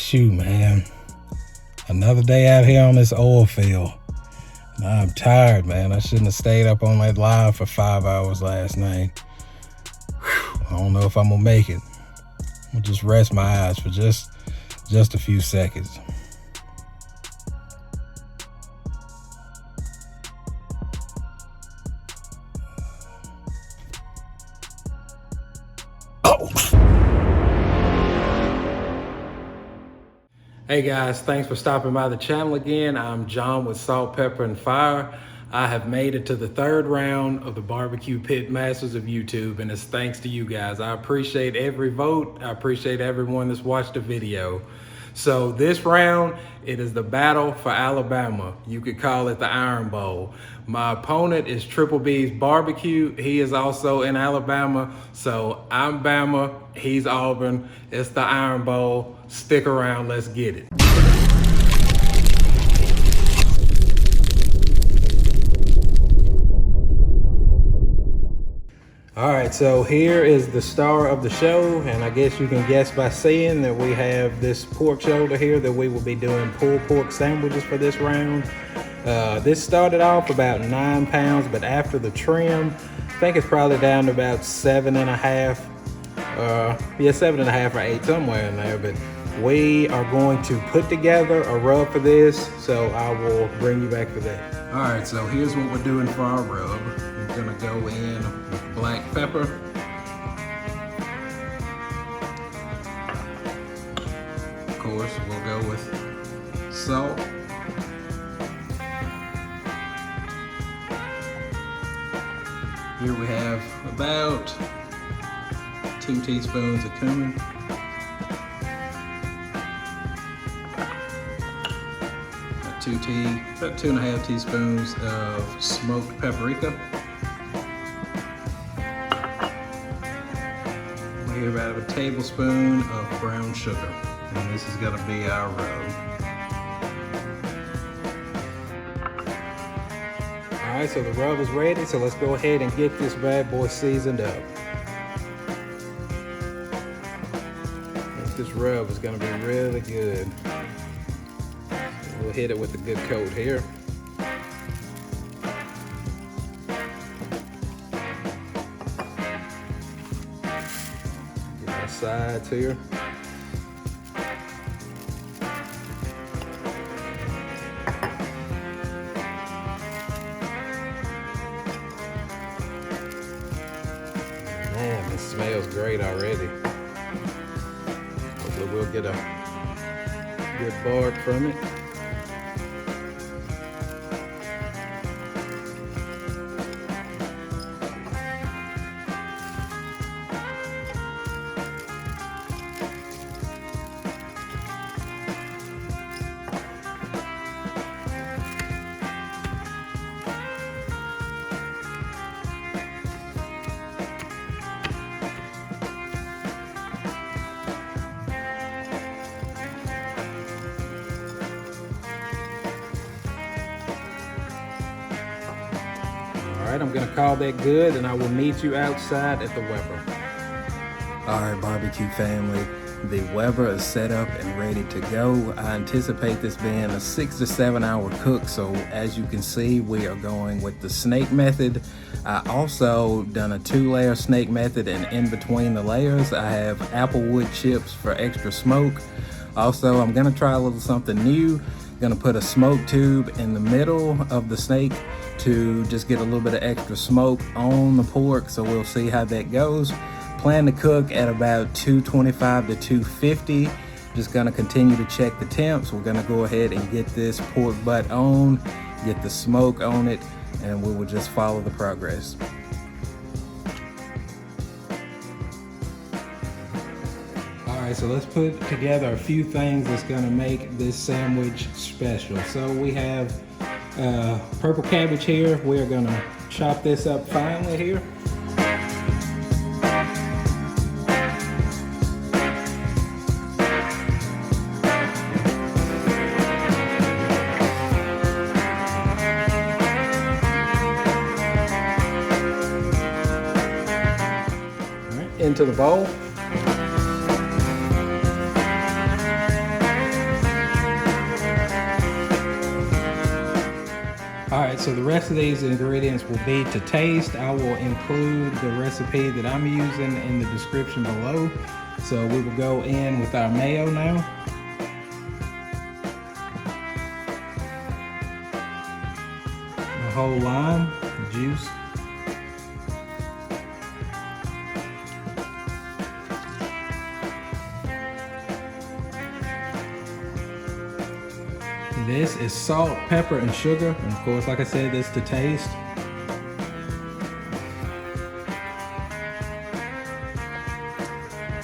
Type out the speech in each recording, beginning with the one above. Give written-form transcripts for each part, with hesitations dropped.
Shoot, man. Another day out here on this oil field. I'm tired, man. I shouldn't have stayed up on that live for 5 hours last night. Whew, I don't know if I'm gonna make it. I'm gonna just rest my eyes for just a few seconds. Hey guys, thanks for stopping by the channel again. I'm John with Salt, Pepper, and Fire. I have made it to the third round of the Barbecue Pit Masters of YouTube, and it's thanks to you guys. I appreciate every vote. I appreciate everyone that's watched the video. So this round, it is the battle for Alabama. You could call it the Iron Bowl. My opponent is Triple B's Barbecue. He is also in Alabama. So I'm Bama, he's Auburn. It's the Iron Bowl. Stick around, let's get it. All right, so here is the star of the show, and I guess you can guess by seeing that we have this pork shoulder here that we will be doing pulled pork sandwiches for this round. This started off about 9 pounds, but after the trim, I think it's probably down to about 7.5. 7.5 or 8, somewhere in there. But we are going to put together a rub for this, so I will bring you back for that. All right, so here's what we're doing for our rub. We're gonna go in with black pepper. Of course, we'll go with salt. Here we have about 2 teaspoons of cumin. About 2.5 teaspoons of smoked paprika. We have about a tablespoon of brown sugar, and this is gonna be our rub. All right, so the rub is ready, so let's go ahead and get this bad boy seasoned up. This rub is gonna be really good. We'll hit it with a good coat here. Get our sides here. Man, this smells great already. Hopefully we'll get a good bark from it. All right, I'm gonna call that good, and I will meet you outside at the Weber. All right, barbecue family, the Weber is set up and ready to go. I anticipate this being a 6 to 7 hour cook, so as you can see, we are going with the snake method. I also done a 2-layer snake method, and in between the layers, I have applewood chips for extra smoke. Also, I'm gonna try a little something new. Gonna put a smoke tube in the middle of the snake to just get a little bit of extra smoke on the pork, so we'll see how that goes. Plan to cook at about 225 to 250. Just gonna continue to check the temps. We're gonna go ahead and get this pork butt on, get the smoke on it, and we will just follow the progress. All right, so let's put together a few things that's gonna make this sandwich special. So we have purple cabbage here. We're gonna chop this up finely here. All right, into the bowl. Alright, so the rest of these ingredients will be to taste. I will include the recipe that I'm using in the description below. So we will go in with our mayo now. A whole lime juice. This is salt, pepper, and sugar. And of course, like I said, this is to taste.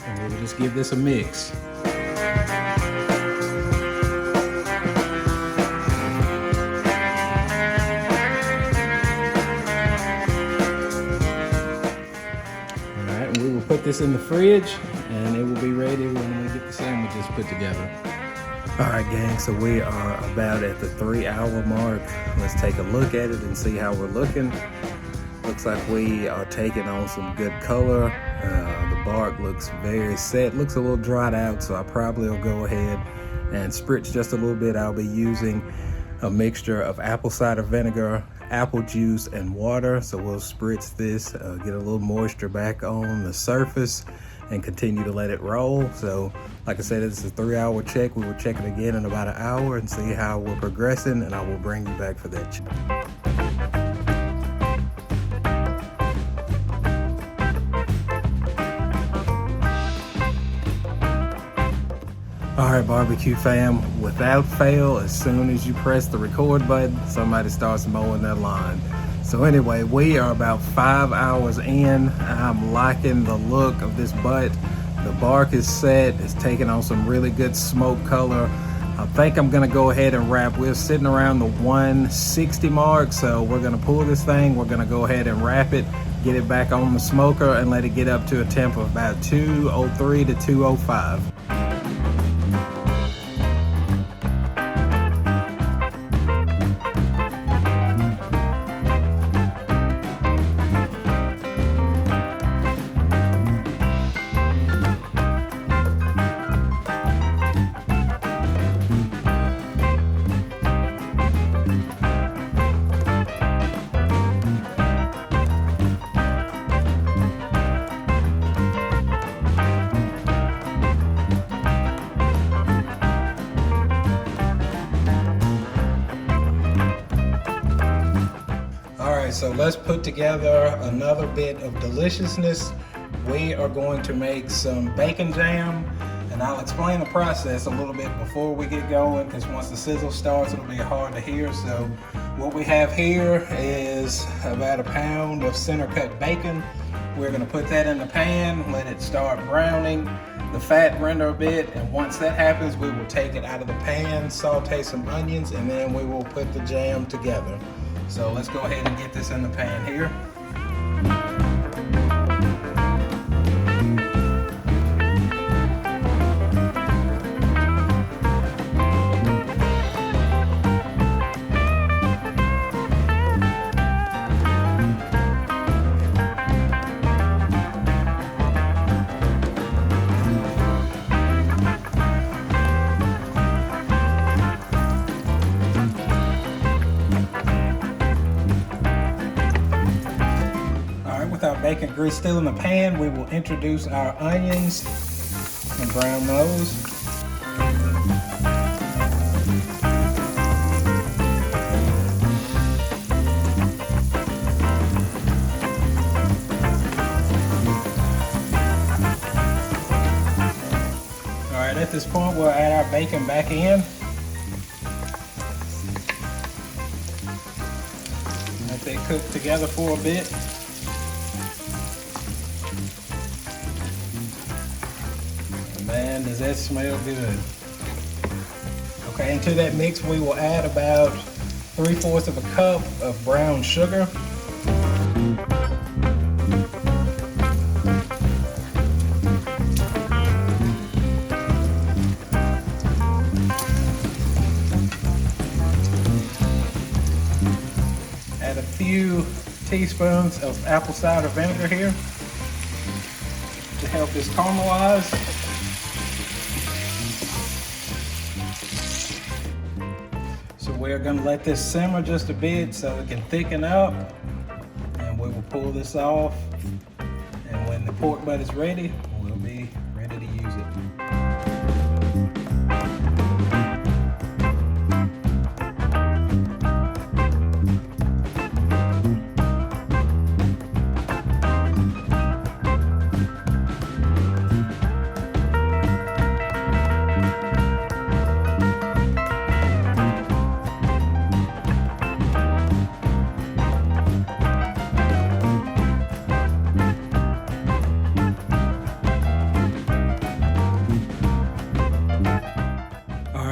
And we'll just give this a mix. Alright, and we will put this in the fridge and it will be ready when we get the sandwiches put together. Alright gang, so we are about at the 3-hour mark. Let's take a look at it and see how we're looking. Looks like we are taking on some good color. The bark looks very set, looks a little dried out, so I probably will go ahead and spritz just a little bit. I'll be using a mixture of apple cider vinegar, apple juice, and water. So we'll spritz this, get a little moisture back on the surface, and continue to let it roll. So like I said, it's a 3-hour check. We will check it again in about an hour and see how we're progressing, and I will bring you back for that check. All right, barbecue fam, without fail, as soon as you press the record button, somebody starts mowing that lawn. So anyway, we are about 5 hours in. I'm liking the look of this butt. The bark is set. It's taking on some really good smoke color. I think I'm gonna go ahead and wrap. We're sitting around the 160 mark, so we're gonna pull this thing. We're gonna go ahead and wrap it, get it back on the smoker, and let it get up to a temp of about 203 to 205. So let's put together another bit of deliciousness. We are going to make some bacon jam, and I'll explain the process a little bit before we get going, because once the sizzle starts, it'll be hard to hear. So what we have here is about a pound of center cut bacon. We're gonna put that in the pan, let it start browning, the fat render a bit, and once that happens, we will take it out of the pan, saute some onions, and then we will put the jam together. So let's go ahead and get this in the pan here. Bacon grease still in the pan, we will introduce our onions and brown those. All right, at this point, we'll add our bacon back in. Let they cook together for a bit. Man, does that smell good. Okay, into that mix we will add about 3/4 of a cup of brown sugar. Add a few teaspoons of apple cider vinegar here to help this caramelize. So So we're gonna let this simmer just a bit so it can thicken up, and we will pull this off. And when the pork butt is ready, we'll be ready to use it.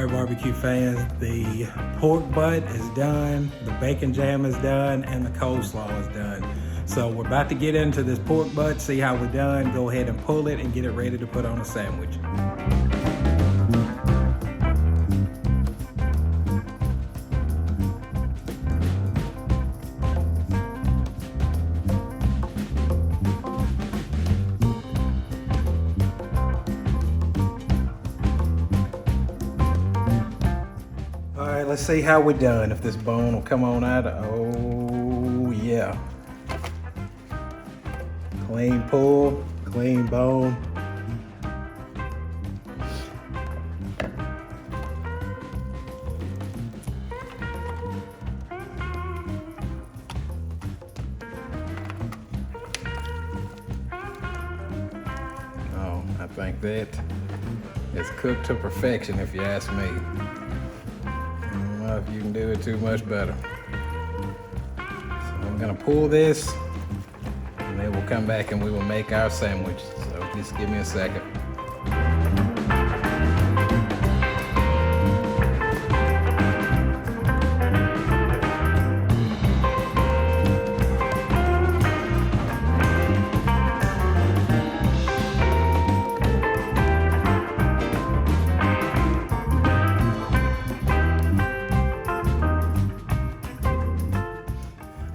Barbecue fans, the pork butt is done, the bacon jam is done, and the coleslaw is done. So we're about to get into this pork butt, see how we're done, go ahead and pull it and get it ready to put on a sandwich. Let's see how we're done. If this bone will come on out. Oh yeah. Clean pull, clean bone. Oh, I think that is cooked to perfection if you ask me. If you can do it too much better. So I'm gonna pull this and then we'll come back and we will make our sandwich. So just give me a second.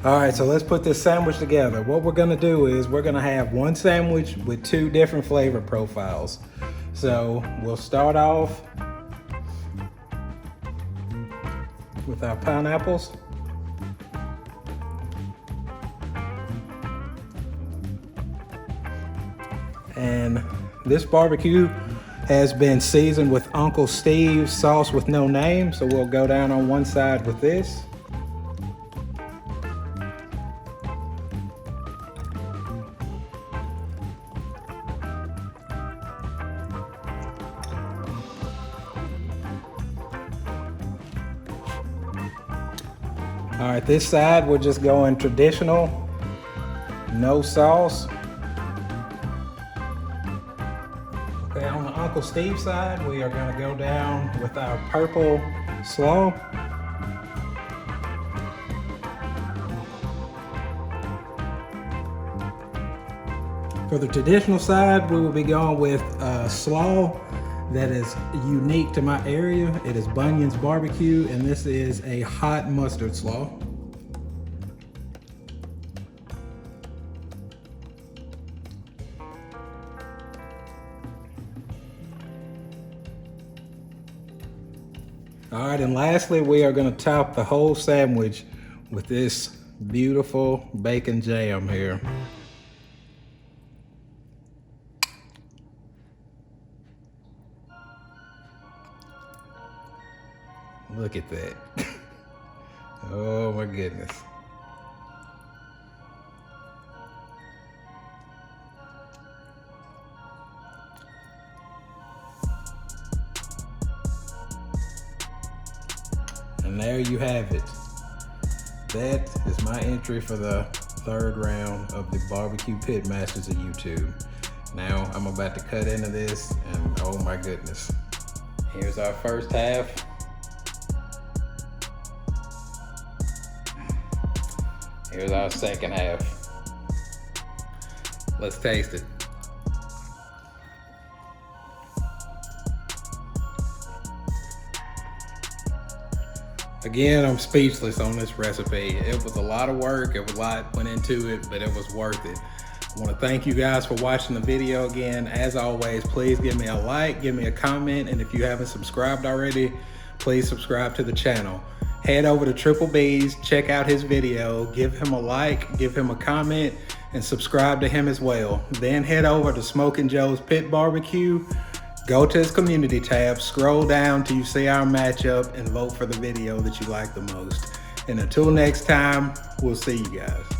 All right, so let's put this sandwich together. What we're gonna do is we're gonna have one sandwich with two different flavor profiles. So we'll start off with our pineapples. And this barbecue has been seasoned with Uncle Steve's sauce with no name. So we'll go down on one side with this. All right, this side we're just going traditional, no sauce. Okay, on the Uncle Steve side, we are gonna go down with our purple slaw. For the traditional side, we will be going with slaw that is unique to my area. It is Bunyan's Barbecue, and this is a hot mustard slaw. All right, and lastly, we are gonna top the whole sandwich with this beautiful bacon jam here. Look at that. Oh my goodness. And there you have it. That is my entry for the third round of the Barbecue Pit Masters of YouTube. Now I'm about to cut into this, and oh my goodness. Here's our first half. Here's our second half. Let's taste it. Again, I'm speechless on this recipe. It was a lot of work, a lot went into it, but it was worth it. I want to thank you guys for watching the video again. As always, please give me a like, give me a comment, and if you haven't subscribed already, please subscribe to the channel. head over to Triple B's, check out his video, give him a like, give him a comment, and subscribe to him as well. Then head over to Smokin' Joe's Pit Barbecue, go to his community tab, scroll down till you see our matchup, and vote for the video that you like the most. And until next time, we'll see you guys.